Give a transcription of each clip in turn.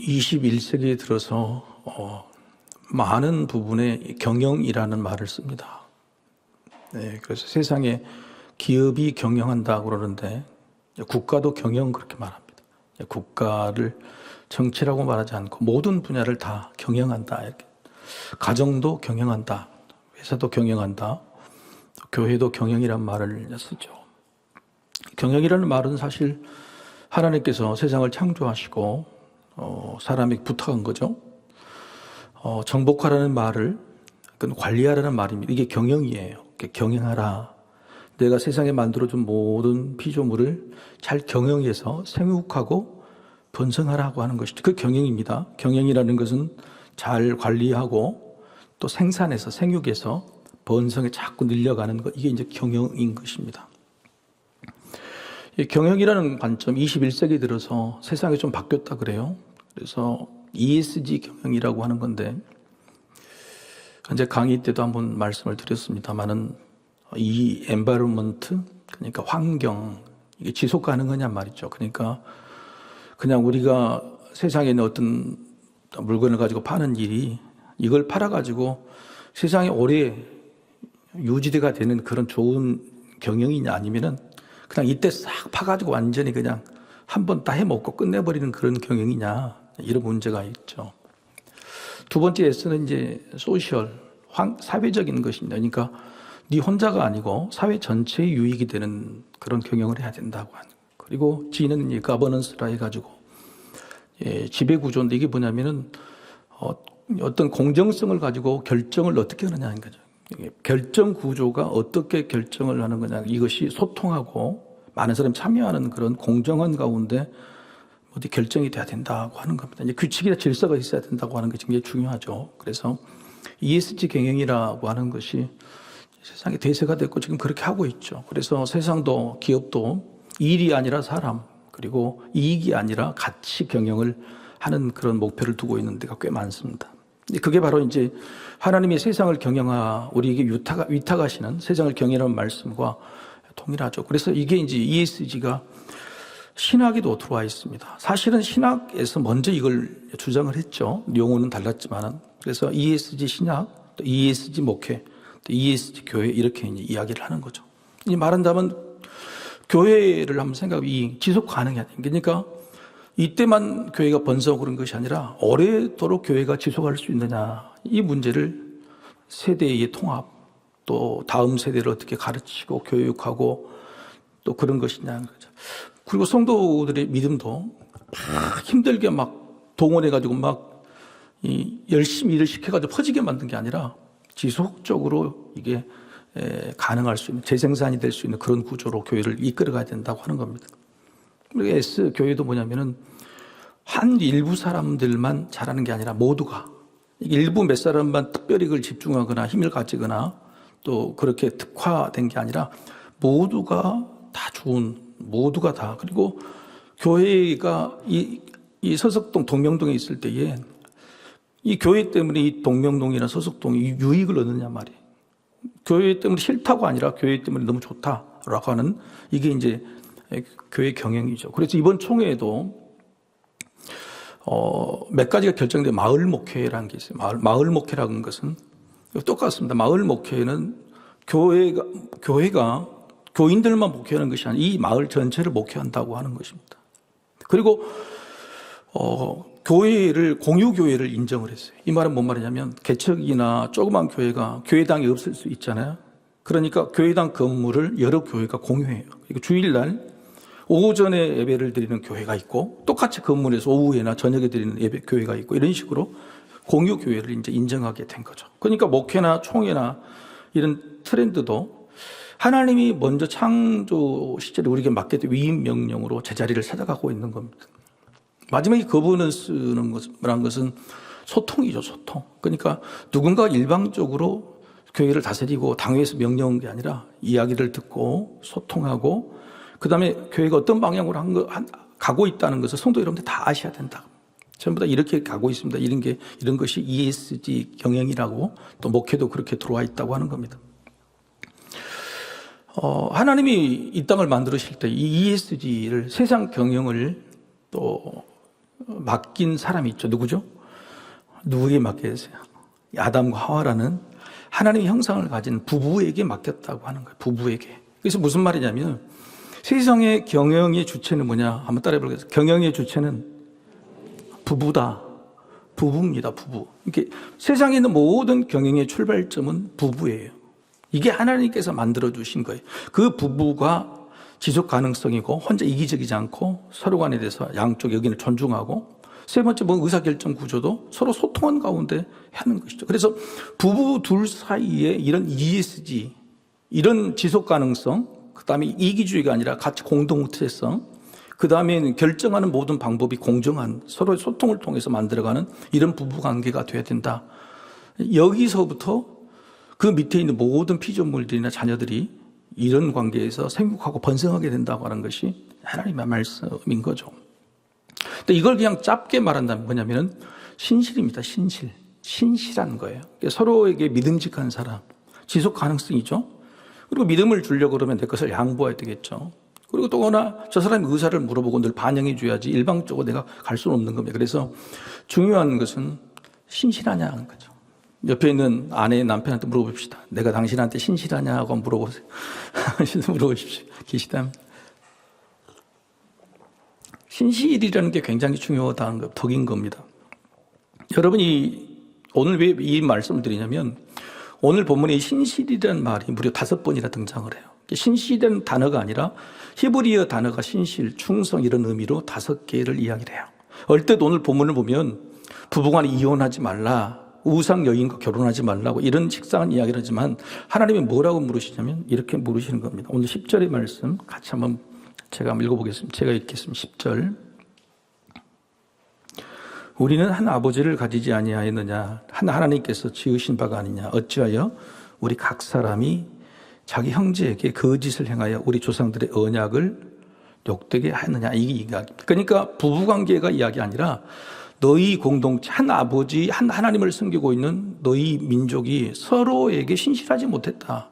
21세기에 들어서 많은 부분에 경영이라는 말을 씁니다. 네, 그래서 세상에 기업이 경영한다 그러는데 국가도 경영 그렇게 말합니다. 국가를 정치라고 말하지 않고 모든 분야를 다 경영한다. 이렇게. 가정도 경영한다. 회사도 경영한다. 교회도 경영이란 말을 쓰죠. 경영이라는 말은 사실 하나님께서 세상을 창조하시고 사람에게 부탁한 거죠. 정복하라는 말을 관리하라는 말입니다. 이게 경영이에요. 경영하라. 내가 세상에 만들어준 모든 피조물을 잘 경영해서 생육하고 번성하라고 하는 것이죠. 그 경영입니다. 경영이라는 것은 잘 관리하고 또 생산해서 생육해서 번성에 자꾸 늘려가는 것, 이게 이제 경영인 것입니다. 이 경영이라는 관점 21세기 들어서 세상이 좀 바뀌었다 그래요. 그래서 ESG 경영이라고 하는 건데 현재 강의 때도 한번 말씀을 드렸습니다만은 이 environment, 그러니까 환경, 이게 지속 가능하냔 말이죠. 그러니까 그냥 우리가 세상에 있는 어떤 물건을 가지고 파는 일이 이걸 팔아가지고 세상에 오래 유지가 되는 그런 좋은 경영이냐, 아니면은 그냥 이때 싹 파가지고 완전히 그냥 한 번 다 해먹고 끝내버리는 그런 경영이냐, 이런 문제가 있죠. 두 번째 S는 이제 소셜, 사회적인 것입니다. 그러니까 네 혼자가 아니고 사회 전체의 유익이 되는 그런 경영을 해야 된다고 하는. 그리고 G는 이제 가버넌스라 해가지고 지배 구조인데 이게 뭐냐면은 어떤 공정성을 가지고 결정을 어떻게 하느냐는 거죠. 결정 구조가 어떻게 결정을 하는 거냐, 이것이 소통하고 많은 사람이 참여하는 그런 공정한 가운데 어디 결정이 돼야 된다고 하는 겁니다. 이제 규칙이나 질서가 있어야 된다고 하는 것이 굉장히 중요하죠. 그래서 ESG 경영이라고 하는 것이 세상에 대세가 됐고 지금 그렇게 하고 있죠. 그래서 세상도 기업도 일이 아니라 사람, 그리고 이익이 아니라 가치 경영을 하는 그런 목표를 두고 있는 데가 꽤 많습니다. 그게 바로 이제 하나님이 세상을 우리에게 위탁하시는 세상을 경영하는 말씀과 동일하죠. 그래서 이게 이제 ESG가 신학에도 들어와 있습니다. 사실은 신학에서 먼저 이걸 주장을 했죠. 용어는 달랐지만은. 그래서 ESG 신학, 또 ESG 목회, 또 ESG 교회, 이렇게 이제 이야기를 하는 거죠. 이 말한다면 교회를 한번 지속 가능해야 돼요. 그러니까 이때만 교회가 번성하고 그런 것이 아니라 오래도록 교회가 지속할 수 있느냐, 이 문제를 세대의 통합, 또 다음 세대를 어떻게 가르치고 교육하고 또 그런 것이냐는 거죠. 그리고 성도들의 믿음도 막 힘들게 막 동원해가지고 막 열심히 일을 시켜가지고 퍼지게 만든 게 아니라 지속적으로 이게 가능할 수 있는, 재생산이 될 수 있는 그런 구조로 교회를 이끌어가야 된다고 하는 겁니다. 그리고 S 교회도 뭐냐면은 한 일부 사람들만 잘하는 게 아니라 모두가, 일부 몇 사람만 특별히 그걸 집중하거나 힘을 가지거나 또 그렇게 특화된 게 아니라 모두가 다 모두가 다. 그리고 교회가 이 서석동 동명동에 있을 때에 이 교회 때문에 이 동명동이나 서석동이 유익을 얻느냐 말이에요. 교회 때문에 싫다고 아니라 교회 때문에 너무 좋다라고 하는, 이게 이제 교회 경영이죠. 그래서 이번 총회에도 몇 가지가 결정된 마을 목회라는 게 있어요. 마을 목회라는 것은 똑같습니다. 마을 목회는 교회가 교인들만 목회하는 것이 아니라 이 마을 전체를 목회한다고 하는 것입니다. 그리고 공유교회를 인정을 했어요. 이 말은 뭔 말이냐면 개척이나 조그만 교회가 교회당이 없을 수 있잖아요. 그러니까 교회당 건물을 여러 교회가 공유해요. 그리고 주일날 오전에 예배를 드리는 교회가 있고 똑같이 건물에서 오후에나 저녁에 드리는 교회가 있고, 이런 식으로 공유교회를 이제 인정하게 된 거죠. 그러니까 목회나 총회나 이런 트렌드도 하나님이 먼저 창조 시절에 우리에게 맡겼던 위임 명령으로 제자리를 찾아가고 있는 겁니다. 마지막에 거버넌스라는 것은 소통이죠, 소통. 그러니까 누군가 일방적으로 교회를 다스리고 당회에서 명령한 게 아니라 이야기를 듣고 소통하고, 그 다음에 교회가 어떤 방향으로 가고 있다는 것을 성도 여러분들 다 아셔야 된다. 전부 다 이렇게 가고 있습니다. 이런 것이 ESG 경영이라고, 또 목회도 그렇게 들어와 있다고 하는 겁니다. 하나님이 이 땅을 만들으실 때 이 ESG를, 세상 경영을 또 맡긴 사람이 있죠. 누구죠? 누구에게 맡겼어요? 아담과 하와라는 하나님의 형상을 가진 부부에게 맡겼다고 하는 거예요. 부부에게. 그래서 무슨 말이냐면 세상의 경영의 주체는 뭐냐? 한번 따라해 보겠습니다. 경영의 주체는 부부다. 부부입니다. 부부. 이렇게 세상에 있는 모든 경영의 출발점은 부부예요. 이게 하나님께서 만들어 주신 거예요. 그 부부가 지속 가능성이고 혼자 이기적이지 않고 서로 간에 대해서 양쪽 의견을 존중하고 세 번째 뭐 의사결정 구조도 서로 소통한 가운데 하는 것이죠. 그래서 부부 둘 사이에 이런 ESG, 이런 지속 가능성, 그 다음에 이기주의가 아니라 같이 공동체성, 그 다음에 결정하는 모든 방법이 공정한 서로의 소통을 통해서 만들어가는 이런 부부 관계가 돼야 된다. 여기서부터 그 밑에 있는 모든 피조물들이나 자녀들이 이런 관계에서 생육하고 번성하게 된다고 하는 것이 하나님의 말씀인 거죠. 근데 이걸 그냥 짧게 말한다면 뭐냐면 신실입니다. 신실한 거예요. 서로에게 믿음직한 사람, 지속 가능성이죠. 그리고 믿음을 주려고 그러면 내 것을 양보해야 되겠죠. 그리고 또 하나 저 사람의 의사를 물어보고 늘 반영해 줘야지 일방적으로 내가 갈 수는 없는 겁니다. 그래서 중요한 것은 신실하냐 하는 거죠. 옆에 있는 아내 남편한테 물어봅시다. 내가 당신한테 신실하냐 하고 물어보세요. 물어보십시오. 계시다면. 신실이라는 게 굉장히 중요하다는 것, 덕인 겁니다. 여러분이 오늘 왜 이 말씀을 드리냐면 오늘 본문에 이 신실이라는 말이 무려 5번이나 등장을 해요. 신실이라는 단어가 아니라 히브리어 단어가 신실, 충성 이런 의미로 5개를 이야기를 해요. 얼뜻 오늘 본문을 보면 부부간에 이혼하지 말라, 우상 여인과 결혼하지 말라고 이런 식상한 이야기를 하지만 하나님이 뭐라고 물으시냐면 이렇게 물으시는 겁니다. 오늘 10절의 말씀 같이 한번 제가 한번 읽어보겠습니다. 제가 읽겠습니다. 10절. 우리는 한 아버지를 가지지 아니하였느냐? 한 하나님께서 지으신 바가 아니냐? 어찌하여 우리 각 사람이 자기 형제에게 거짓을 행하여 우리 조상들의 언약을 욕되게 하느냐? 이게 이야기입니다. 그러니까 부부관계가 이야기 아니라 너희 공동체, 한 아버지, 한 하나님을 섬기고 있는 너희 민족이 서로에게 신실하지 못했다.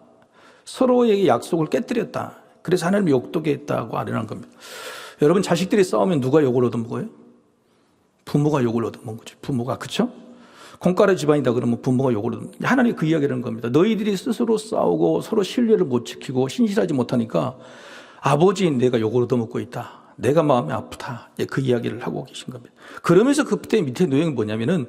서로에게 약속을 깨뜨렸다. 그래서 하나님이 욕되게 했다고 아뢰는 겁니다. 여러분 자식들이 싸우면 누가 욕을 얻어먹어요? 부모가 욕을 얻어먹은 거죠. 부모가. 그렇죠? 콩가루 집안이다 그러면 부모가 욕을 얻어먹는 거예요. 하나님이 그 이야기를 하는 겁니다. 너희들이 스스로 싸우고 서로 신뢰를 못 지키고 신실하지 못하니까 아버지인 내가 욕을 얻어먹고 있다. 내가 마음이 아프다. 그 이야기를 하고 계신 겁니다. 그러면서 그때 밑에 내용이 뭐냐면은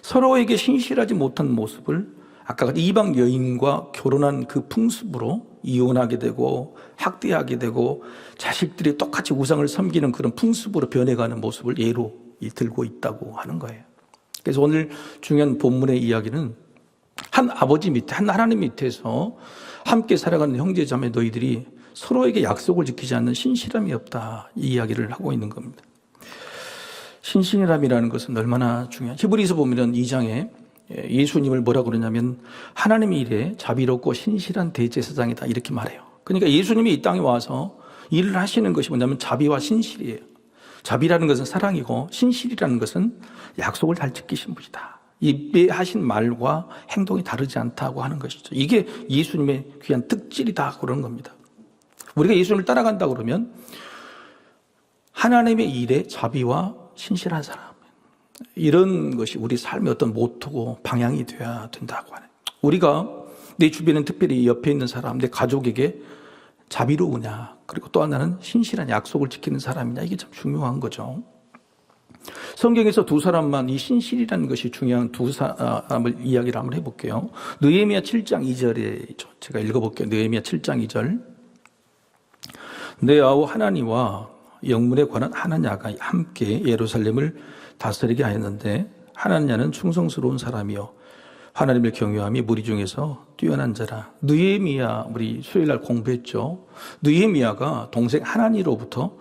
서로에게 신실하지 못한 모습을 아까 이방 여인과 결혼한 그 풍습으로 이혼하게 되고 학대하게 되고 자식들이 똑같이 우상을 섬기는 그런 풍습으로 변해가는 모습을 예로 들고 있다고 하는 거예요. 그래서 오늘 중요한 본문의 이야기는 한 아버지 밑에, 한 하나님 밑에서 함께 살아가는 형제자매 너희들이 서로에게 약속을 지키지 않는 신실함이 없다. 이 이야기를 하고 있는 겁니다. 신실함이라는 것은 얼마나 중요한, 히브리서 보면 2장에 예수님을 뭐라고 그러냐면 하나님의 일에 자비롭고 신실한 대제사장이다 이렇게 말해요. 그러니까 예수님이 이 땅에 와서 일을 하시는 것이 뭐냐면 자비와 신실이에요. 자비라는 것은 사랑이고 신실이라는 것은 약속을 잘 지키신 분이다. 입에 하신 말과 행동이 다르지 않다고 하는 것이죠. 이게 예수님의 귀한 특질이다 그런 겁니다. 우리가 예수님을 따라간다 그러면 하나님의 일에 자비와 신실한 사람, 이런 것이 우리 삶의 어떤 모토고 방향이 되어야 된다고 하네. 우리가 내 주변에 특별히 옆에 있는 사람, 내 가족에게 자비로우냐, 그리고 또 하나는 신실한 약속을 지키는 사람이냐, 이게 참 중요한 거죠. 성경에서 두 사람만 이 신실이라는 것이 중요한 두 사람을 이야기를 한번 해볼게요. 느헤미야 7장 2절에 제가 읽어볼게요. 느헤미야 7장 2절. 내 아우 하나니와 영문에 관한 하나냐가 함께 예루살렘을 다스리게 하였는데 하나냐는 충성스러운 사람이요 하나님을 경외함이 무리 중에서 뛰어난 자라. 느헤미야, 우리 수요일날 공부했죠. 느헤미야가 동생 하나니로부터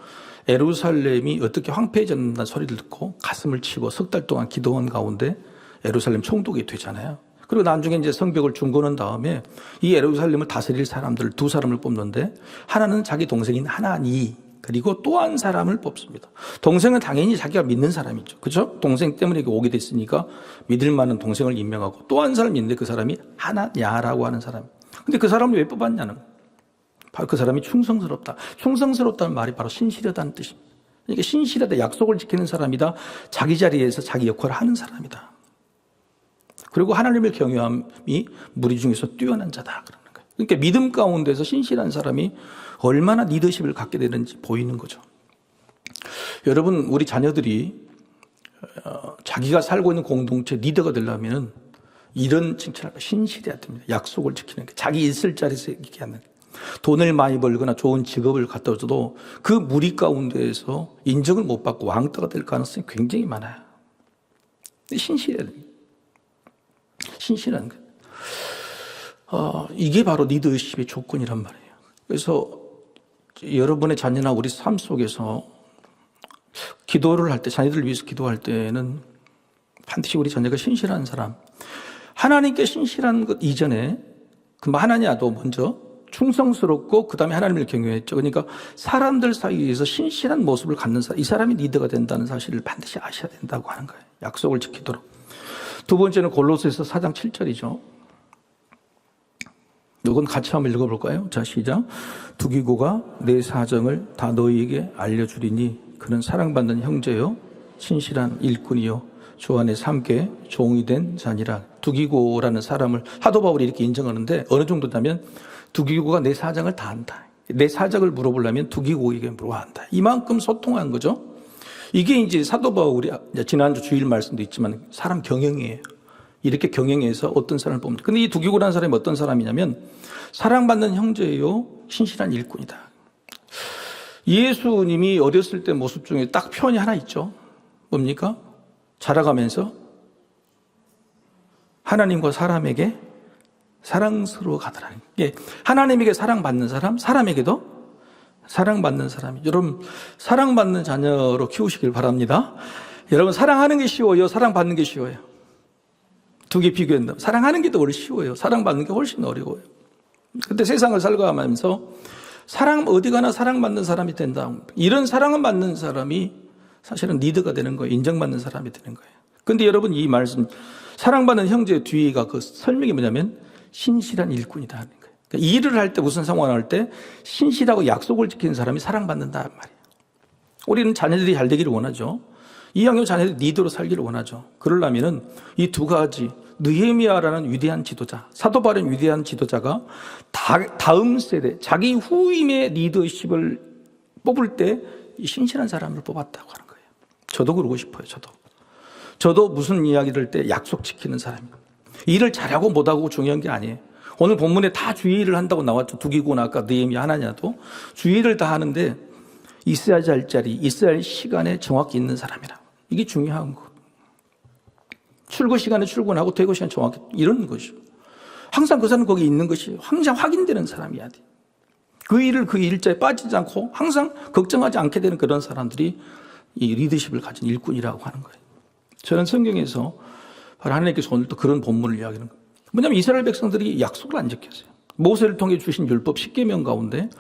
예루살렘이 어떻게 황폐해졌다는 소리를 듣고 가슴을 치고 3달 동안 기도한 가운데 예루살렘 총독이 되잖아요. 그리고 나중에 이제 성벽을 중건한 다음에 이 예루살렘을 다스릴 사람들 두 사람을 뽑는데 하나는 자기 동생인 하나니, 그리고 또 한 사람을 뽑습니다. 동생은 당연히 자기가 믿는 사람이죠. 그렇죠? 동생 때문에 오게 됐으니까 믿을 만한 동생을 임명하고 또 한 사람이 있는데 그 사람이 하나냐라고 하는 사람. 근데 그 사람을 왜 뽑았냐는, 바로 그 사람이 충성스럽다. 충성스럽다는 말이 바로 신실하다는 뜻입니다. 그러니까 신실하다, 약속을 지키는 사람이다, 자기 자리에서 자기 역할을 하는 사람이다. 그리고 하나님을 경외함이 무리 중에서 뛰어난 자다 그러는 거예요. 그러니까 믿음 가운데서 신실한 사람이 얼마나 리더십을 갖게 되는지 보이는 거죠. 여러분, 우리 자녀들이 자기가 살고 있는 공동체 리더가 되려면 이런 칭찬을 신실해야 됩니다. 약속을 지키는 게, 자기 있을 자리에서 있게 하는 게. 돈을 많이 벌거나 좋은 직업을 갖다 줘도 그 무리 가운데에서 인정을 못 받고 왕따가 될 가능성이 굉장히 많아요. 신실해야 됩니다. 신실한 거. 이게 바로 리더십의 조건이란 말이에요. 그래서 여러분의 자녀나 우리 삶 속에서 기도를 할 때, 자녀들을 위해서 기도할 때는 반드시 우리 자녀가 신실한 사람, 하나님께 신실한 것 이전에 하나냐도 먼저 충성스럽고 그 다음에 하나님을 경외했죠. 그러니까 사람들 사이에서 신실한 모습을 갖는 사람, 이 사람이 리더가 된다는 사실을 반드시 아셔야 된다고 하는 거예요. 약속을 지키도록. 두 번째는 골로새서 4장 7절이죠. 이건 같이 한번 읽어볼까요? 자, 시작. 두기고가 내 사정을 다 너희에게 알려주리니 그는 사랑받는 형제요 신실한 일꾼이요 주 안에 함께 종이 된 자니라. 두기고라는 사람을 사도 바울이 이렇게 인정하는데 어느 정도냐면 두기고가 내 사정을 다 안다. 내 사정을 물어보려면 두기고에게 물어야 한다. 이만큼 소통한 거죠. 이게 이제 사도 바울이 지난주 주일 말씀도 있지만 사람 경영이에요. 이렇게 경영해서 어떤 사람을 뽑는다. 근데 이 두기고라는 사람이 어떤 사람이냐면 사랑받는 형제요 신실한 일꾼이다. 예수님이 어렸을 때 모습 중에 딱 표현이 하나 있죠. 뭡니까? 자라가면서 하나님과 사람에게 사랑스러워 가더라. 예, 하나님에게 사랑받는 사람, 사람에게도 사랑받는 사람이. 여러분, 사랑받는 자녀로 키우시길 바랍니다. 여러분, 사랑하는 게 쉬워요? 사랑받는 게 쉬워요? 두 개 비교한다. 사랑하는 게 더 훨씬 쉬워요. 사랑받는 게 훨씬 어려워요. 근데 세상을 살아가면서 어디 가나 사랑받는 사람이 된다. 이런 사랑을 받는 사람이 사실은 리더가 되는 거예요. 인정받는 사람이 되는 거예요. 근데 여러분, 이 말씀, 사랑받는 형제 뒤가 그 설명이 뭐냐면 신실한 일꾼이다 하는 거예요. 그러니까 일을 할 때 무슨 상황을 할 때 신실하고 약속을 지키는 사람이 사랑받는다 말이에요. 우리는 자녀들이 잘 되기를 원하죠. 이왕이면 자녀들이 리더로 살기를 원하죠. 그러려면은 이 두 가지, 느헤미야라는 위대한 지도자, 사도 바울의 위대한 지도자가 다음 세대, 자기 후임의 리더십을 뽑을 때 이 신실한 사람을 뽑았다고 하는 거예요. 저도 그러고 싶어요. 저도 무슨 이야기 들을 때 약속 지키는 사람이에요. 일을 잘하고 못하고 중요한 게 아니에요. 오늘 본문에 다 주의를 한다고 나왔죠. 두기고나 아까 느헤미야 하나냐도 주의를 다 하는데 있어야 할 자리, 있어야 할 시간에 정확히 있는 사람이라. 이게 중요한 거. 출근 시간에 출근하고 퇴근 시간에 정확히 이런 것이죠. 항상 그 사람 거기 있는 것이 항상 확인되는 사람이어야 돼. 그 일을 그 일자에 빠지지 않고 항상 걱정하지 않게 되는 그런 사람들이 이 리더십을 가진 일꾼이라고 하는 거예요. 저는 성경에서 바로 하나님께서 오늘 또 그런 본문을 이야기하는 거예요. 뭐냐면 이스라엘 백성들이 약속을 안 지켰어요. 모세를 통해 주신 율법 10계명 가운데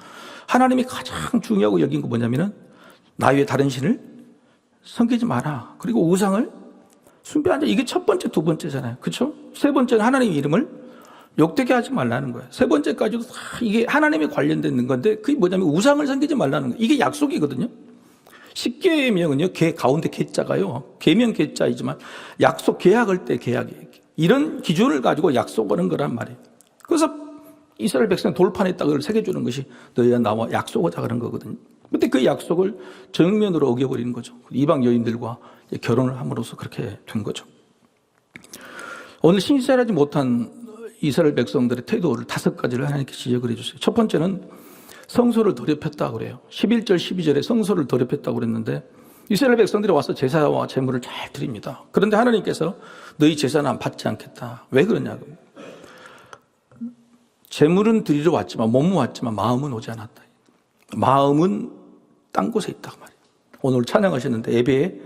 하나님이 가장 중요하고 여긴 거 뭐냐면은 나 외에 다른 신을 섬기지 마라. 그리고 우상을 숭배하자. 이게 첫 번째, 두 번째잖아요. 그렇죠? 세 번째는 하나님 이름을 욕되게 하지 말라는 거예요. 세 번째까지도 다 이게 하나님에 관련된 건데 그게 뭐냐면 우상을 섬기지 말라는 거예요. 이게 약속이거든요. 10계명은요, 가운데 계자가요, 계명 계자이지만 약속, 계약할 때 계약이에요. 이런 기준을 가지고 약속하는 거란 말이에요. 그래서 이스라엘 백성 돌판에 딱 그걸 새겨주는 것이 너희와 나와 약속하자 그런 거거든요. 근데 그 약속을 정면으로 어겨버리는 거죠. 이방 여인들과 결혼을 함으로써 그렇게 된 거죠. 오늘 신실하지 못한 이스라엘 백성들의 태도를 5가지를 하나님께 지적을 해주세요. 첫 번째는 성소를 더럽혔다고 그래요. 11절, 12절에 성소를 더럽혔다고 그랬는데 이스라엘 백성들이 와서 제사와 제물을 잘 드립니다. 그런데 하나님께서 너희 제사는 안 받지 않겠다. 왜 그러냐고. 제물은 드리러 왔지만 몸은 왔지만 마음은 오지 않았다. 마음은 딴 곳에 있다고 말이에요. 오늘 찬양하셨는데 예배에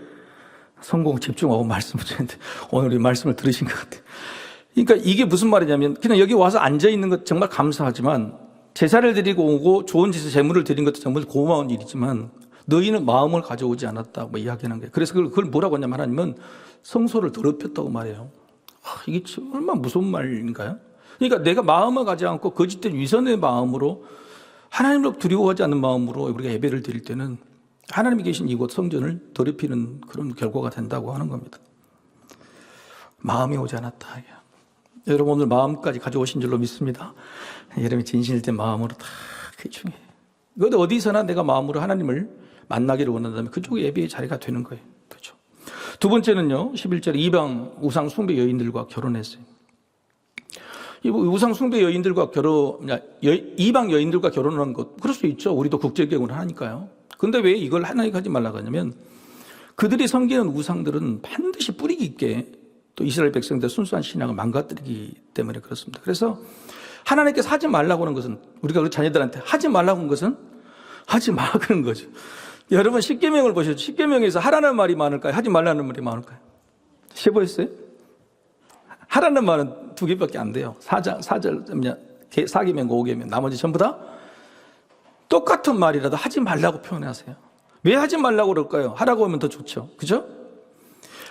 성공 집중하고 말씀을 드렸는데 오늘 이 말씀을 들으신 것 같아요. 그러니까 이게 무슨 말이냐면 그냥 여기 와서 앉아있는 것 정말 감사하지만 제사를 드리고 오고 좋은 짓을 제물을 드린 것도 정말 고마운 일이지만 너희는 마음을 가져오지 않았다고 이야기하는 거예요. 그래서 그걸 뭐라고 하냐면 하나님은 성소를 더럽혔다고 말해요. 이게 얼마나 무서운 말인가요? 그러니까 내가 마음을 가지 않고 거짓된 위선의 마음으로 하나님을 두려워하지 않는 마음으로 우리가 예배를 드릴 때는 하나님이 계신 이곳 성전을 더럽히는 그런 결과가 된다고 하는 겁니다. 마음이 오지 않았다. 여러분 오늘 마음까지 가져오신 줄로 믿습니다. 여러분이 진실된 마음으로 다 그게 중요해요. 그런데 어디서나 내가 마음으로 하나님을 만나기를 원한다면 그쪽이 예배의 자리가 되는 거예요. 그렇죠. 두 번째는요, 11절에 이방 우상 숭배 여인들과 결혼했어요. 이 우상 숭배 여인들과 이방 여인들과 결혼한 것, 그럴 수 있죠. 우리도 국제결혼을 하니까요. 근데 왜 이걸 하나님 하지 말라고 하냐면 그들이 섬기는 우상들은 반드시 뿌리 깊게 또 이스라엘 백성들 순수한 신앙을 망가뜨리기 때문에 그렇습니다. 그래서 하나님께서 하지 말라고 하는 것은, 우리가 우리 자녀들한테 하지 말라고 하는 것은 하지 마 그런 거죠. 여러분 십계명을 보셔도 십계명에서 하라는 말이 많을까요? 하지 말라는 말이 많을까요? 세보였어요? 하라는 말은 두 개밖에 안 돼요. 4계명과 5계명, 나머지 전부 다 똑같은 말이라도 하지 말라고 표현하세요. 왜 하지 말라고 그럴까요? 하라고 하면 더 좋죠. 그죠?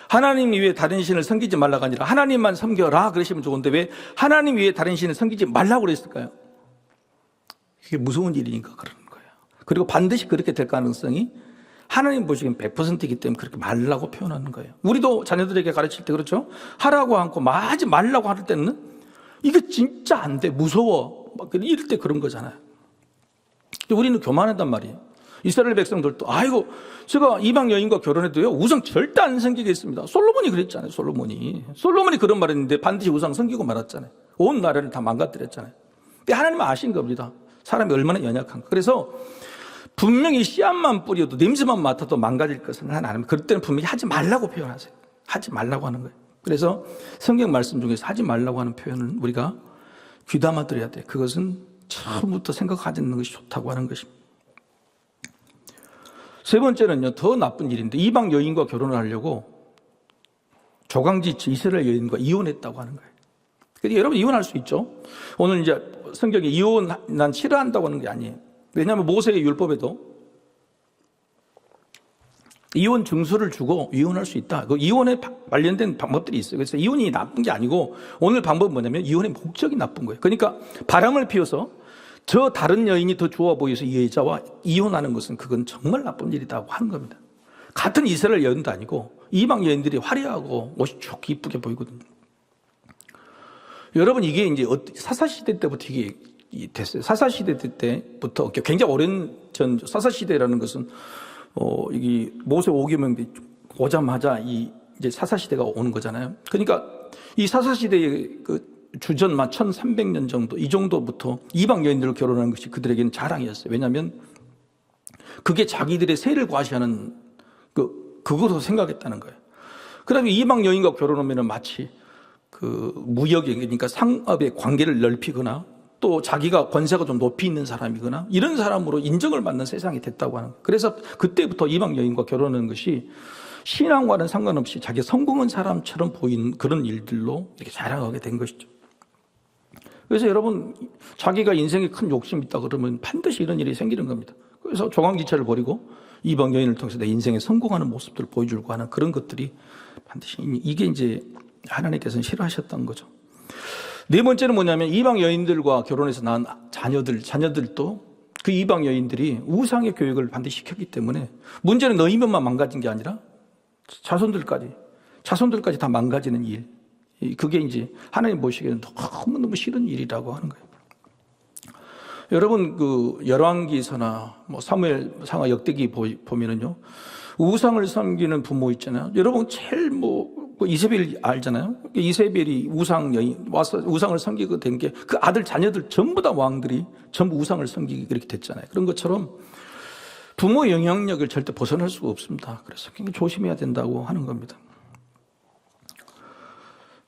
하나님 외에 다른 신을 섬기지 말라가 아니라 하나님만 섬겨라 그러시면 좋은데 왜 하나님 외에 다른 신을 섬기지 말라고 그랬을까요? 이게 무서운 일이니까 그러는 거예요. 그리고 반드시 그렇게 될 가능성이 하나님 보시기엔 100%이기 때문에 그렇게 말라고 표현하는 거예요. 우리도 자녀들에게 가르칠 때 그렇죠? 하라고 하고 하지 말라고 할 때는 이게 진짜 안 돼, 무서워 막 이럴 때 그런 거잖아요. 우리는 교만하단 말이에요. 이스라엘 백성들도 아이고 제가 이방 여인과 결혼해도요 우상 절대 안 섬기겠습니다. 솔로몬이 그랬잖아요. 솔로몬이 그런 말 했는데 반드시 우상 섬기고 말았잖아요. 온 나라를 다 망가뜨렸잖아요. 근데 하나님은 아신 겁니다. 사람이 얼마나 연약한가. 그래서 분명히 씨앗만 뿌려도 냄새만 맡아도 망가질 것은 하나님, 그럴 때는 분명히 하지 말라고 표현하세요. 하지 말라고 하는 거예요. 그래서 성경 말씀 중에서 하지 말라고 하는 표현은 우리가 귀담아 들어야 돼요. 그것은 처음부터 생각하지 않는 것이 좋다고 하는 것입니다. 세 번째는요, 더 나쁜 일인데 이방 여인과 결혼을 하려고 조강지치 이스라엘 여인과 이혼했다고 하는 거예요. 그래서 여러분 이혼할 수 있죠. 오늘 이제 성경에 이혼 난 싫어한다고 하는 게 아니에요. 왜냐하면 모세의 율법에도 이혼 증서를 주고 이혼할 수 있다. 그 이혼에 관련된 방법들이 있어요. 그래서 이혼이 나쁜 게 아니고 오늘 방법은 뭐냐면 이혼의 목적이 나쁜 거예요. 그러니까 바람을 피워서 저 다른 여인이 더 좋아 보여서 이 여자와 이혼하는 것은 그건 정말 나쁜 일이라고 하는 겁니다. 같은 이스라엘 여인도 아니고 이방 여인들이 화려하고 옷이 좋게 이쁘게 보이거든요. 여러분 이게 이제 사사시대 때부터 이게 됐어요. 사사시대 때부터 굉장히 오랜 전 사사시대라는 것은 이게 모세 5계명 오자마자 이제 사사시대가 오는 거잖아요. 그러니까 이 사사시대의 그 주전 1300년 정도 이 정도부터 이방 여인들을 결혼하는 것이 그들에게는 자랑이었어요. 왜냐하면 그게 자기들의 세를 과시하는 그것으로 생각했다는 거예요. 그다음에 이방 여인과 결혼하면 마치 그 무역에, 그러니까 상업의 관계를 넓히거나 또 자기가 권세가 좀 높이 있는 사람이거나 이런 사람으로 인정을 받는 세상이 됐다고 하는 거예요. 그래서 그때부터 이방 여인과 결혼하는 것이 신앙과는 상관없이 자기 성공한 사람처럼 보이는 그런 일들로 이렇게 자랑하게 된 것이죠. 그래서 여러분 자기가 인생에 큰 욕심이 있다 그러면 반드시 이런 일이 생기는 겁니다. 그래서 조강지체를 버리고 이방 여인을 통해서 내 인생에 성공하는 모습들을 보여주려고 하는 그런 것들이 반드시 이게 이제 하나님께서는 싫어하셨던 거죠. 네 번째는 뭐냐면 이방 여인들과 결혼해서 낳은 자녀들도 그 이방 여인들이 우상의 교육을 반드시 시켰기 때문에 문제는 너희면만 망가진 게 아니라 자손들까지 다 망가지는 일. 그게 이제 하나님 보시기에는 너무너무 싫은 일이라고 하는 거예요. 여러분 그 열왕기서나 뭐 사무엘상하 역대기 보면은요 우상을 섬기는 부모 있잖아요. 여러분 제일 이세벨 알잖아요. 이세벨이 우상 여인 와서 우상을 섬기고 된 게 그 아들 자녀들 전부 다 왕들이 전부 우상을 섬기기 그렇게 됐잖아요. 그런 것처럼 부모 영향력을 절대 벗어날 수가 없습니다. 그래서 굉장히 조심해야 된다고 하는 겁니다.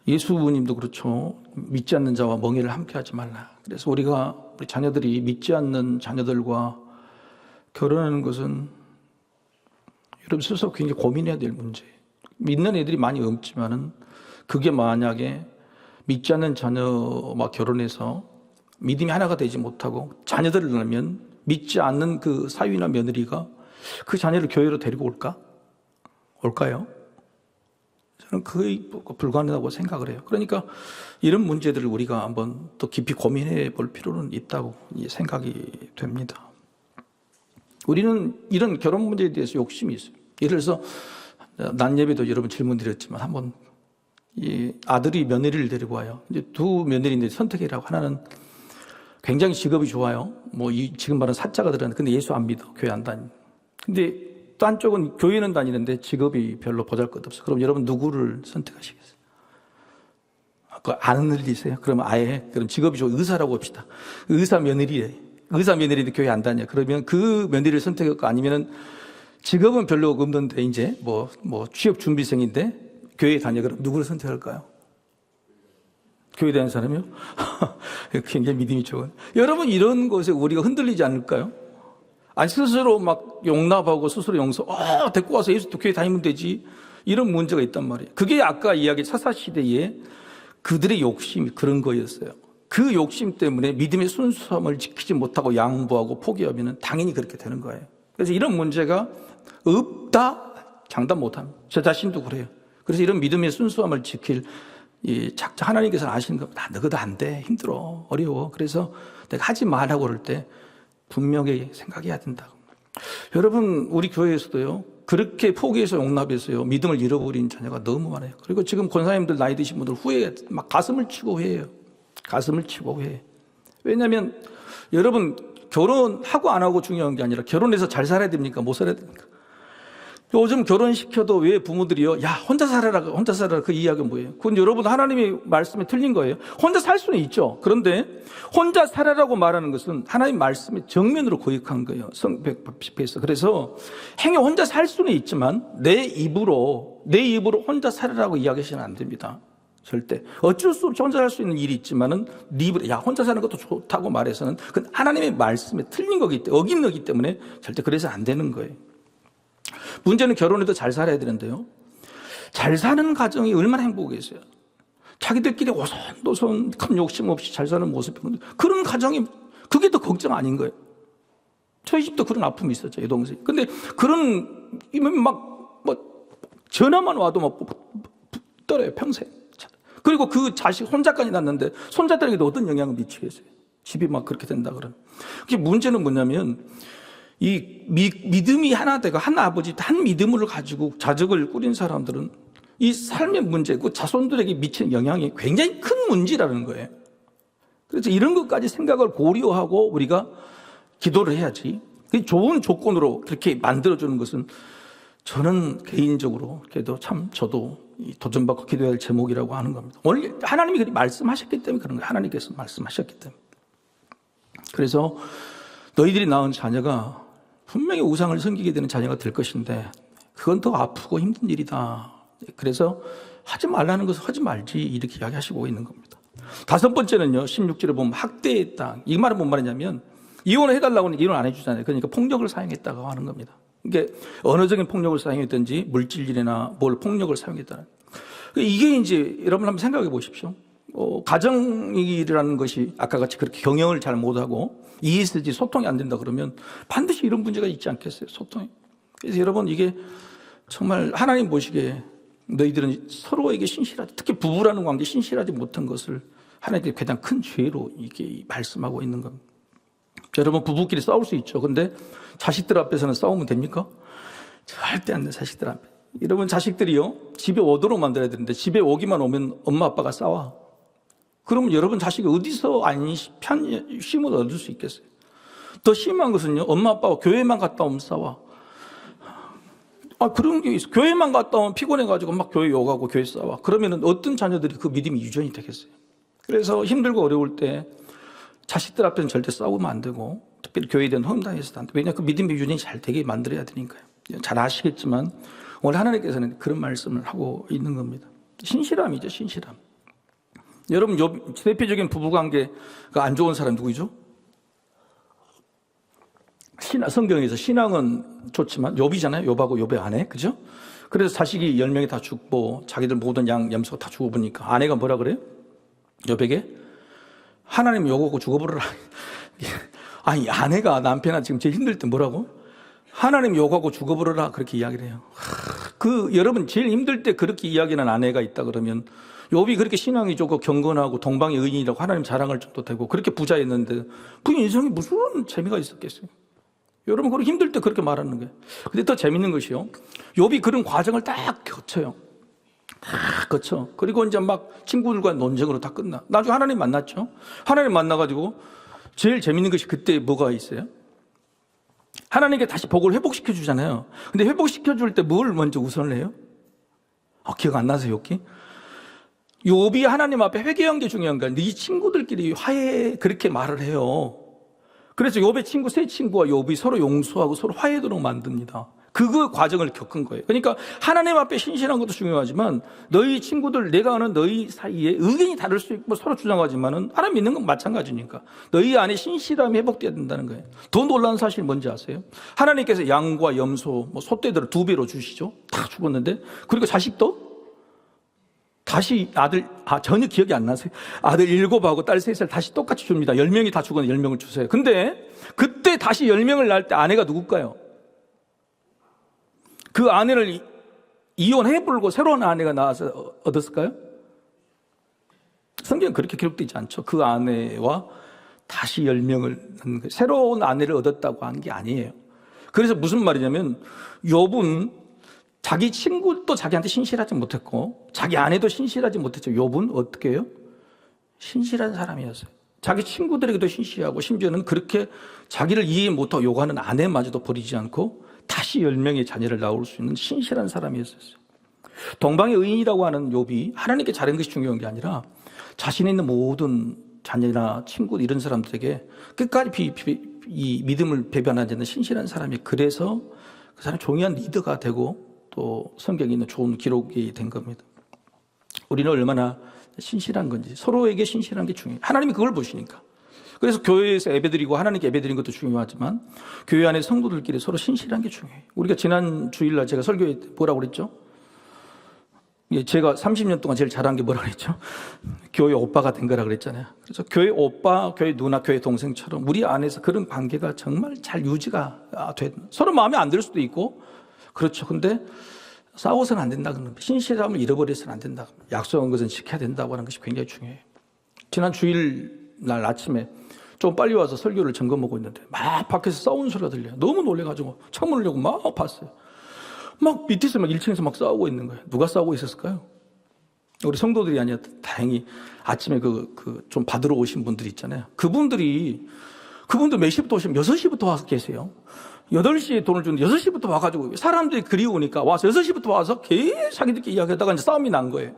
예수님도 그렇죠. 믿지 않는 자와 멍에를 함께하지 말라. 그래서 우리 자녀들이 믿지 않는 자녀들과 결혼하는 것은 여러분 스스로 굉장히 고민해야 될 문제예요. 믿는 애들이 많이 없지만은 그게 만약에 믿지 않는 자녀와 결혼해서 믿음이 하나가 되지 못하고 자녀들을 낳으면 믿지 않는 그 사위나 며느리가 그 자녀를 교회로 데리고 올까요? 저는 거의 불가능하다고 생각을 해요. 그러니까 이런 문제들을 우리가 한번 또 깊이 고민해 볼 필요는 있다고 생각이 됩니다. 우리는 이런 결혼 문제에 대해서 욕심이 있어요. 예를 들어서 난 예배도 여러분 질문 드렸지만 한번 이 아들이 며느리를 데리고 와요. 이제 두 며느리인데 선택이라고. 하나는 굉장히 직업이 좋아요. 뭐 지금 말은 사자가 들어가는데 근데 예수 안 믿어. 교회 안 다니. 근데 또 한쪽은 교회는 다니는데 직업이 별로 보잘것없어. 그럼 여러분 누구를 선택하시겠어요? 안 흘리세요? 그러면 아예 그럼 직업이 좋아 의사라고 합시다. 의사 며느리래. 의사 며느리인데 교회 안 다녀. 그러면 그 며느리를 선택할까? 아니면은 직업은 별로 없는데 이제 뭐 취업 준비생인데 교회 다녀. 그럼 누구를 선택할까요? 교회 다니는 사람이요? 굉장히 믿음이 좋은. 여러분 이런 것에 우리가 흔들리지 않을까요? 아니 스스로 막 용납하고 스스로 데리고 와서 예수 교회 다니면 되지. 이런 문제가 있단 말이에요. 그게 아까 이야기 사사시대에 그들의 욕심이 그런 거였어요. 그 욕심 때문에 믿음의 순수함을 지키지 못하고 양보하고 포기하면 당연히 그렇게 되는 거예요. 그래서 이런 문제가 없다 장담 못합니다. 저 자신도 그래요. 그래서 이런 믿음의 순수함을 지킬 하나님께서는 아시는 겁니다. 너희도 안 돼. 힘들어. 어려워. 그래서 내가 하지 말라고 그럴 때 분명히 생각해야 된다고. 여러분 우리 교회에서도요. 그렇게 포기해서 용납해서요. 믿음을 잃어버린 자녀가 너무 많아요. 그리고 지금 권사님들 나이 드신 분들 후회해. 막 가슴을 치고 후회해요. 가슴을 치고 후회해. 왜냐하면 여러분 결혼하고 안 하고 중요한 게 아니라 결혼해서 잘 살아야 됩니까? 못 살아야 됩니까? 요즘 결혼시켜도 왜 부모들이요? 야, 혼자 살아라 그 이야기가 뭐예요? 그건 여러분 하나님의 말씀에 틀린 거예요. 혼자 살 수는 있죠. 그런데 혼자 살아라고 말하는 것은 하나님 말씀의 정면으로 거역한 거예요. 성백에서. 그래서 행여 혼자 살 수는 있지만 내 입으로 혼자 살아라고 이야기하시면 안 됩니다. 절대. 어쩔 수 없이 혼자 살 수 있는 일이 있지만은 네 입으로 야, 혼자 사는 것도 좋다고 말해서는 그건 하나님의 말씀에 틀린 거기 때문에 어긴 거기 때문에 절대 그래서 안 되는 거예요. 문제는 결혼해도 잘 살아야 되는데요. 잘 사는 가정이 얼마나 행복했어요. 자기들끼리 오손도손 큰 욕심 없이 잘 사는 모습이 그런 가정이 그게 더 걱정 아닌 거예요. 저희 집도 그런 아픔이 있었죠. 여동생이. 근데 그런 전화만 와도 막 떨어요. 평생. 그리고 그 자식 손자까지 낳는데 손자들에게도 어떤 영향을 미치겠어요. 집이 막 그렇게 된다 그러면. 그게 문제는 뭐냐면 이 믿음이 하나 되고 한 아버지 한 믿음을 가지고 자적을 꾸린 사람들은 이 삶의 문제, 그 자손들에게 미치는 영향이 굉장히 큰 문제라는 거예요. 그래서 이런 것까지 생각을 고려하고 우리가 기도를 해야지. 좋은 조건으로 그렇게 만들어주는 것은 저는 개인적으로 그래도 참 저도 도전받고 기도해야 할 제목이라고 하는 겁니다. 오늘 하나님이 말씀하셨기 때문에 그런 거예요. 하나님께서 말씀하셨기 때문에. 그래서 너희들이 낳은 자녀가 분명히 우상을 섬기게 되는 자녀가 될 것인데 그건 더 아프고 힘든 일이다. 그래서 하지 말라는 것은 하지 말지 이렇게 이야기하시고 있는 겁니다. 다섯 번째는요. 16절에 보면 학대했다. 이 말은 뭔 말이냐면 이혼을 해달라고 하는 이혼 안 해주잖아요. 그러니까 폭력을 사용했다고 하는 겁니다. 이게 언어적인 폭력을 사용했든지 물질이나 뭘 폭력을 사용했다는. 이게 이제 여러분 한번 생각해 보십시오. 가정이라는 것이 아까 같이 그렇게 경영을 잘 못하고 ESG 소통이 안 된다 그러면 반드시 이런 문제가 있지 않겠어요? 소통이. 그래서 여러분 이게 정말 하나님 보시기에 너희들은 서로에게 신실하지, 특히 부부라는 관계 신실하지 못한 것을 하나님께 가장 큰 죄로 이게 말씀하고 있는 겁니다. 여러분 부부끼리 싸울 수 있죠. 근데 자식들 앞에서는 싸우면 됩니까? 절대 안 돼. 자식들 앞에. 여러분 자식들이요 집에 오도록 만들어야 되는데 집에 오기만 오면 엄마 아빠가 싸워. 그러면 여러분 자식이 어디서 쉼을 얻을 수 있겠어요? 더 심한 것은요, 엄마 아빠가 교회만 갔다 오면 싸워. 그런 게 있어. 교회만 갔다 오면 피곤해가지고 막 교회 욕하고 교회 싸워. 그러면 어떤 자녀들이 그 믿음이 유전이 되겠어요? 그래서 힘들고 어려울 때 자식들 앞에는 절대 싸우면 안 되고, 특별히 교회에 대한 헌당해서도 안 돼. 왜냐하면 그 믿음의 유전이 잘 되게 만들어야 되니까요. 잘 아시겠지만, 오늘 하나님께서는 그런 말씀을 하고 있는 겁니다. 신실함이죠, 신실함. 여러분, 대표적인 부부관계가 안 좋은 사람 누구죠? 성경에서 신앙은 좋지만 욥이잖아요. 욥하고 욥의 아내, 그죠? 그래서 자식이 10명이 다 죽고 자기들 모든 양, 염소 다 죽어보니까 아내가 뭐라 그래요? 욥에게 하나님 욕하고 죽어버려라. 아니 아내가 남편한테 지금 제일 힘들 때 뭐라고? 하나님 욕하고 죽어버려라 그렇게 이야기를 해요. 여러분 제일 힘들 때 그렇게 이야기하는 아내가 있다 그러면 욥이 그렇게 신앙이 좋고 경건하고 동방의 의인이라고 하나님 자랑할 정도 되고 그렇게 부자였는데 그 인생에 무슨 재미가 있었겠어요? 여러분, 그렇게 힘들 때 그렇게 말하는 거예요. 근데 더 재밌는 것이요, 욥이 그런 과정을 딱 거쳐요. 다 거쳐. 그리고 이제 막 친구들과 논쟁으로 다 끝나. 나중에 하나님 만났죠. 하나님 만나가지고 제일 재밌는 것이 그때 뭐가 있어요? 하나님께 다시 복을 회복시켜 주잖아요. 근데 회복시켜 줄 때 뭘 먼저 우선을 해요? 기억 안 나세요, 욥기? 욥이 하나님 앞에 회개한 게 중요한 거야. 네 친구들끼리 화해, 그렇게 말을 해요. 그래서 욥의 친구, 세 친구와 욥이 서로 용서하고 서로 화해도록 만듭니다. 그 과정을 겪은 거예요. 그러니까 하나님 앞에 신실한 것도 중요하지만 너희 친구들, 내가 아는 너희 사이에 의견이 다를 수 있고 서로 주장하지만은 하나님 믿는 건 마찬가지니까 너희 안에 신실함이 회복돼야 된다는 거예요. 더 놀라운 사실 뭔지 아세요? 하나님께서 양과 염소, 소떼들을 2배로 주시죠. 다 죽었는데, 그리고 자식도 다시 전혀 기억이 안 나세요? 아들 7하고 딸 3살 다시 똑같이 줍니다. 10명이 다 죽었는데 10명을 주세요. 근데 그때 다시 10명을 낳을 때 아내가 누굴까요? 그 아내를 이혼해버리고 새로운 아내가 나와서 얻었을까요? 성경은 그렇게 기록되지 않죠. 그 아내와 다시 10명을, 새로운 아내를 얻었다고 한 게 아니에요. 그래서 무슨 말이냐면, 욥은 자기 친구도 자기한테 신실하지 못했고 자기 아내도 신실하지 못했죠. 욥은 어떻게 해요? 신실한 사람이었어요. 자기 친구들에게도 신실하고 심지어는 그렇게 자기를 이해 못하고 욕하는 아내마저도 버리지 않고 다시 10명의 자녀를 낳을 수 있는 신실한 사람이었어요. 동방의 의인이라고 하는 욥이 하나님께 잘한 것이 중요한 게 아니라 자신에 있는 모든 자녀나 친구 이런 사람들에게 끝까지 이 믿음을 배반하지 않는 신실한 사람이, 그래서 그 사람이 종이한 리더가 되고 또 성경에 있는 좋은 기록이 된 겁니다. 우리는 얼마나 신실한 건지, 서로에게 신실한 게 중요해요. 하나님이 그걸 보시니까. 그래서 교회에서 예배드리고 하나님께 예배드리는 것도 중요하지만 교회 안에 성도들끼리 서로 신실한 게 중요해요. 우리가 지난 주일날 제가 설교에 뭐라고 그랬죠? 제가 30년 동안 제일 잘한 게 뭐라고 그랬죠? 교회 오빠가 된 거라 그랬잖아요. 그래서 교회 오빠, 교회 누나, 교회 동생처럼 우리 안에서 그런 관계가 정말 잘 유지가 돼. 서로 마음에 안 들 수도 있고, 그렇죠. 근데 싸워서는 안 된다. 신실함을 잃어버려서는 안 된다. 약속한 것은 지켜야 된다고 하는 것이 굉장히 중요해요. 지난 주일날 아침에 좀 빨리 와서 설교를 점검하고 있는데 막 밖에서 싸우는 소리가 들려요. 너무 놀래가지고 창문을 열고 막 봤어요. 막 밑에서 막 1층에서 막 싸우고 있는 거예요. 누가 싸우고 있었을까요? 우리 성도들이 아니라 다행히 아침에 좀 받으러 오신 분들이 있잖아요. 그분들 몇 시부터 오시면 6시부터 와서 계세요. 8시에 돈을 주는데 6시부터 와가지고 사람들이 그리우니까 와서 6시부터 와서 계속 자기들끼리 이야기하다가 이제 싸움이 난 거예요.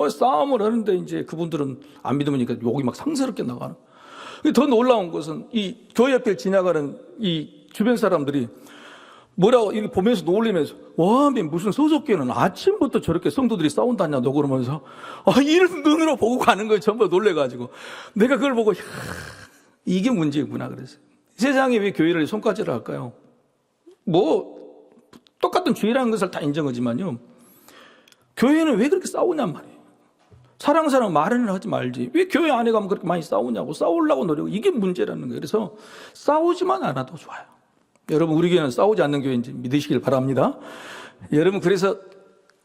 싸움을 하는데 이제 그분들은 안 믿으니까 욕이 막 상스럽게 나가는. 더 놀라운 것은 이 교회 옆에 지나가는 이 주변 사람들이 뭐라고 이렇게 보면서 놀리면서, 와, 무슨 소속교회는 아침부터 저렇게 성도들이 싸운다냐, 너 그러면서 이런 눈으로 보고 가는 거예요. 전부 놀래가지고. 내가 그걸 보고, 이게 문제구나 그랬어요. 세상에 왜 교회를 손가락질을 할까요? 똑같은 죄라는 것을 다 인정하지만요, 교회는 왜 그렇게 싸우냔 말이에요. 사랑 말은 하지 말지. 왜 교회 안에 가면 그렇게 많이 싸우냐고, 싸우려고 노력하고, 이게 문제라는 거예요. 그래서 싸우지만 않아도 좋아요. 여러분, 우리 교회는 싸우지 않는 교회인지 믿으시길 바랍니다. 여러분, 그래서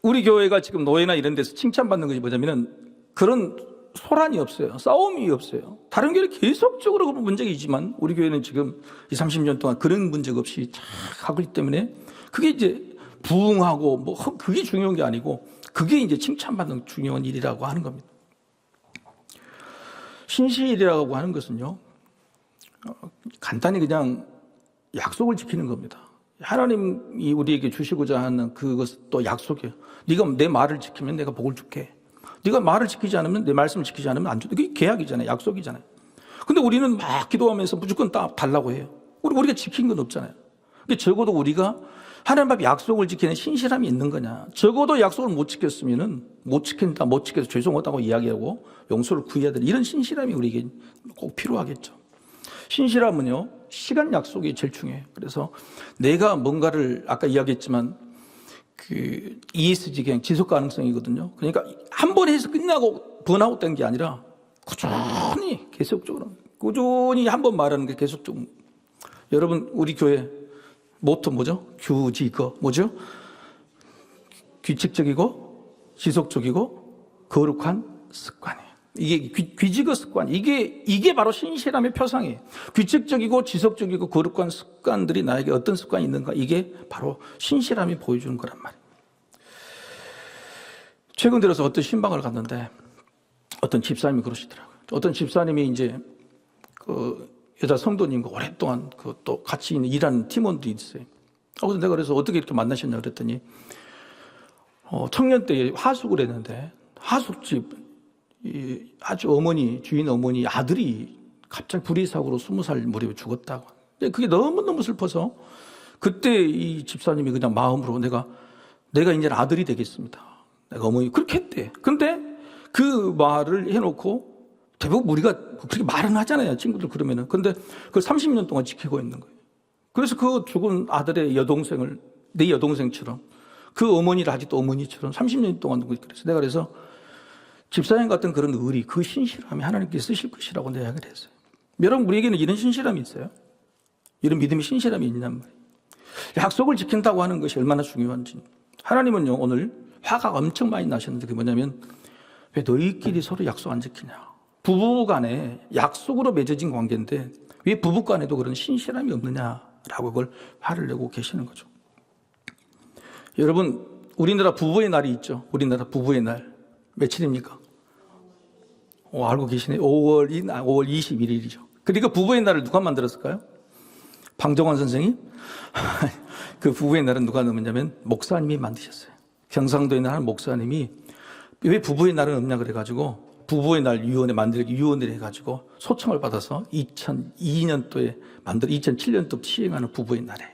우리 교회가 지금 노예나 이런 데서 칭찬받는 것이 뭐냐면은 그런 소란이 없어요. 싸움이 없어요. 다른 교회는 계속적으로 그런 문제가 있지만 우리 교회는 지금 20, 30년 동안 그런 문제가 없이 잘 하고 있기 때문에 그게 이제 부흥하고 그게 중요한 게 아니고 그게 이제 칭찬받는 중요한 일이라고 하는 겁니다. 신실이라고 하는 것은요, 간단히 그냥 약속을 지키는 겁니다. 하나님이 우리에게 주시고자 하는 그것도 약속이에요. 네가 내 말을 지키면 내가 복을 줄게. 네가 말을 지키지 않으면, 내 말씀을 지키지 않으면 안 줘. 그게 계약이잖아요. 약속이잖아요. 근데 우리는 막 기도하면서 무조건 달라고 해요. 우리가 지킨 건 없잖아요. 근데 적어도 우리가 하나님 앞에 약속을 지키는 신실함이 있는 거냐. 적어도 약속을 못 지켰으면은 못 지켜서 죄송하다고 이야기하고 용서를 구해야 될 이런 신실함이 우리에게 꼭 필요하겠죠. 신실함은요, 시간 약속이 제일 중요해요. 그래서 내가 뭔가를 아까 이야기했지만 ESG 그냥 지속 가능성이거든요. 그러니까 한 번 해서 끝나고 번아웃 된 게 아니라 꾸준히 계속적으로 꾸준히 한 번 말하는 게 계속적으로. 여러분, 우리 교회 모토 뭐죠? 뭐죠? 규칙적이고 지속적이고 거룩한 습관이에요. 이게 귀지거 습관, 이게 바로 신실함의 표상이에요. 규칙적이고 지속적이고 거룩한 습관들이 나에게 어떤 습관이 있는가, 이게 바로 신실함이 보여주는 거란 말이에요. 최근 들어서 어떤 신방을 갔는데 어떤 집사님이 그러시더라고요. 어떤 집사님이 이제 그 여자 성도님과 오랫동안 그 또 같이 일하는 팀원들이 있어요. 그래서 내가 그래서 어떻게 이렇게 만나셨냐 그랬더니 청년 때 하숙을 했는데 하숙집 아주 주인 어머니 아들이 갑자기 불의사고로 20살 무렵에 죽었다고. 근데 그게 너무너무 슬퍼서 그때 이 집사님이 그냥 마음으로 내가 이제 아들이 되겠습니다. 내가 어머니 그렇게 했대. 근데 그 말을 해놓고 대부분 우리가 그렇게 말은 하잖아요. 친구들 그러면은. 근데 그걸 30년 동안 지키고 있는 거예요. 그래서 그 죽은 아들의 여동생을 내 여동생처럼 그 어머니를 아직도 어머니처럼 30년 동안 그래서 내가 그래서 집사님 같은 그런 의리, 그 신실함이 하나님께서 쓰실 것이라고 내가 이야기를 했어요. 여러분, 우리에게는 이런 신실함이 있어요. 이런 믿음의 신실함이 있냔 말이에요. 약속을 지킨다고 하는 것이 얼마나 중요한지. 하나님은요, 오늘 화가 엄청 많이 나셨는데 그게 뭐냐면 왜 너희끼리 서로 약속 안 지키냐. 부부 간에 약속으로 맺어진 관계인데 왜 부부 간에도 그런 신실함이 없느냐라고 그걸 화를 내고 계시는 거죠. 여러분, 우리나라 부부의 날이 있죠. 우리나라 부부의 날. 며칠입니까? 알고 계시네. 5월 21일이죠. 그러니까 부부의 날을 누가 만들었을까요? 방정환 선생이? 그 부부의 날은 누가 넣었냐면 목사님이 만드셨어요. 경상도에 있는 한 목사님이 왜 부부의 날은 없냐 그래가지고 부부의 날 유언에 만들기 유언을 해가지고 소청을 받아서 2002년도에 2007년도 시행하는 부부의 날에.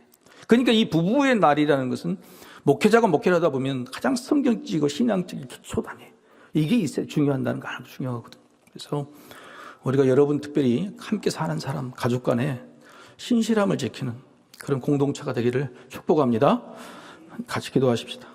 그러니까 이 부부의 날이라는 것은 목회자가 목회를 하다 보면 가장 성경적이고 신앙적인 기초단이에요. 이게 있어야 중요한다는 거 아주 중요하거든요. 그래서 우리가 여러분 특별히 함께 사는 사람, 가족 간에 신실함을 지키는 그런 공동체가 되기를 축복합니다. 같이 기도하십시다.